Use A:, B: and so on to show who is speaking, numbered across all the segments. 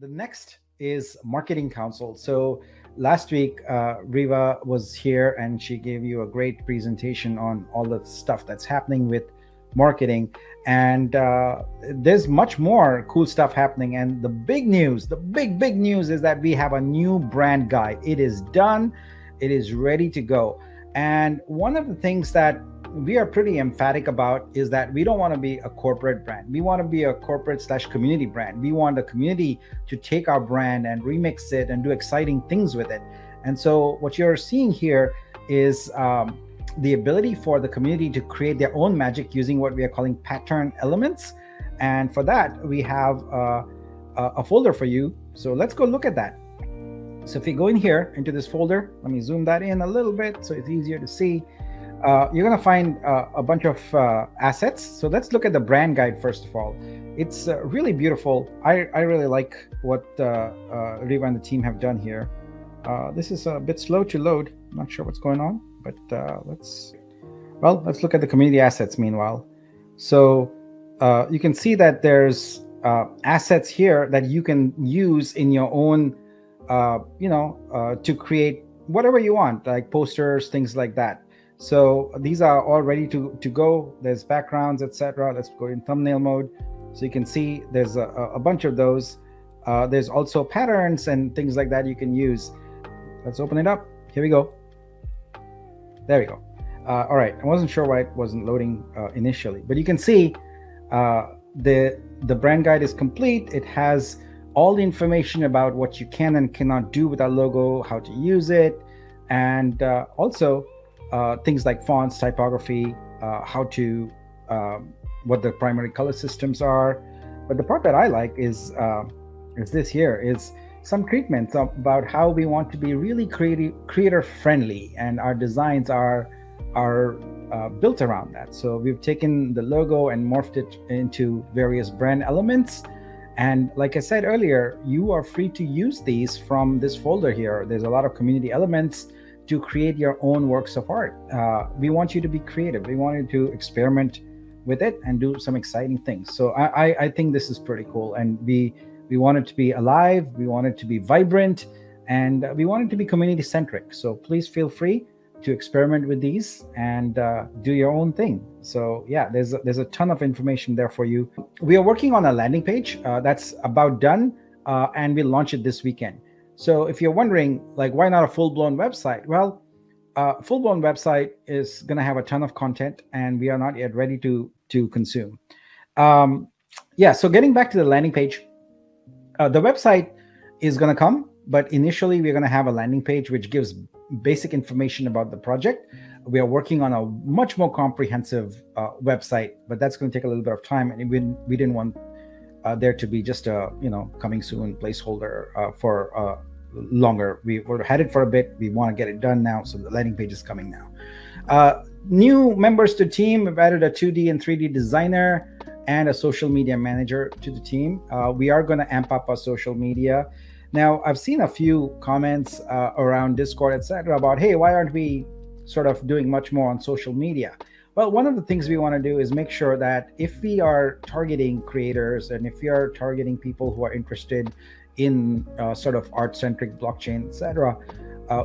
A: The next is marketing council. So last week, Riva was here and she gave you a great presentation on all the stuff that's happening with marketing. And there's much more cool stuff happening. And the big news, the big news is that we have a new brand guide. It is done. It is ready to go. And one of the things that we are pretty emphatic about is that we don't want to be a corporate brand. We want to be a corporate/community brand. We want the community to take our brand and remix it and do exciting things with it. And so what you're seeing here is the ability for the community to create their own magic using what we are calling pattern elements. And for that, we have a folder for you. So let's go look at that. So if you go in here into this folder, let me zoom that in a little bit so it's easier to see. You're going to find a bunch of assets. So let's look at the brand guide first of all. It's really beautiful. I really like what Riva and the team have done here. This is a bit slow to load. I'm not sure what's going on, but let's look at the community assets meanwhile. So you can see that there's assets here that you can use in your own, to create whatever you want, like posters, things like that. So these are all ready to go. There's backgrounds, etc. Let's go in thumbnail mode. So you can see there's a bunch of those. There's also patterns and things like that you can use. Let's open it up. Here we go. There we go. All right. I wasn't sure why it wasn't loading initially, but you can see the brand guide is complete. It has all the information about what you can and cannot do with our logo, how to use it, and also things like fonts, typography, what the primary color systems are. But the part that I like is this here, is some treatments about how we want to be really creator friendly, and our designs are built around that. So we've taken the logo and morphed it into various brand elements. And like I said earlier, you are free to use these from this folder here. There's a lot of community elements to create your own works of art. We want you to be creative. We want you to experiment with it and do some exciting things. So I think this is pretty cool. And we want it to be alive. We want it to be vibrant, and we want it to be community centric. So please feel free to experiment with these and do your own thing. So yeah, there's a ton of information there for you. We are working on a landing page that's about done, and we'll launch it this weekend. So if you're wondering, like, why not a full-blown website? Well, full-blown website is going to have a ton of content, and we are not yet ready to consume. So getting back to the landing page, the website is going to come, but initially we're going to have a landing page which gives basic information about the project. We are working on a much more comprehensive website, but that's going to take a little bit of time, and we didn't want there to be just a coming soon placeholder for longer. We had it for a bit. We want to get it done now, so the landing page is coming now. New members to team. We've added a 2D and 3D designer and a social media manager to the team. We are going to amp up our social media. Now, I've seen a few comments around Discord, etc., about, hey, why aren't we sort of doing much more on social media? Well, one of the things we want to do is make sure that if we are targeting creators and if we are targeting people who are interested in sort of art-centric blockchain, etc.,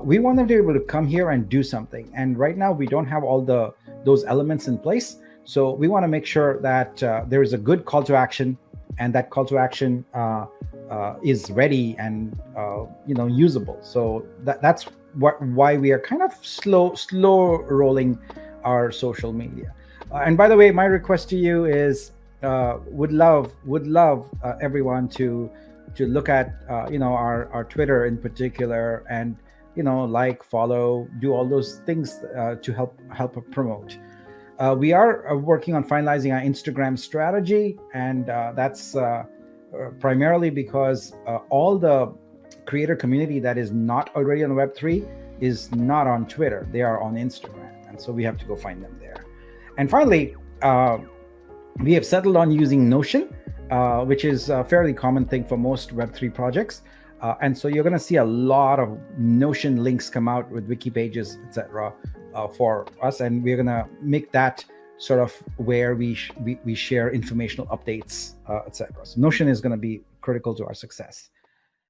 A: we want them to be able to come here and do something. And right now, we don't have all those elements in place. So we want to make sure that there is a good call to action, and that call to action is ready and usable. So that's why we are kind of slow rolling our social media. And by the way, my request to you is would love everyone to look at our Twitter in particular, and like, follow, do all those things to help promote. We are working on finalizing our Instagram strategy, and that's primarily because all the creator community that is not already on Web3 is not on Twitter. They are on Instagram, and so we have to go find them there. And finally, we have settled on using Notion, which is a fairly common thing for most Web3 projects. And so you're going to see a lot of Notion links come out with wiki pages, etc., for us, and we're going to make that sort of where we share informational updates, etc. So Notion is going to be critical to our success.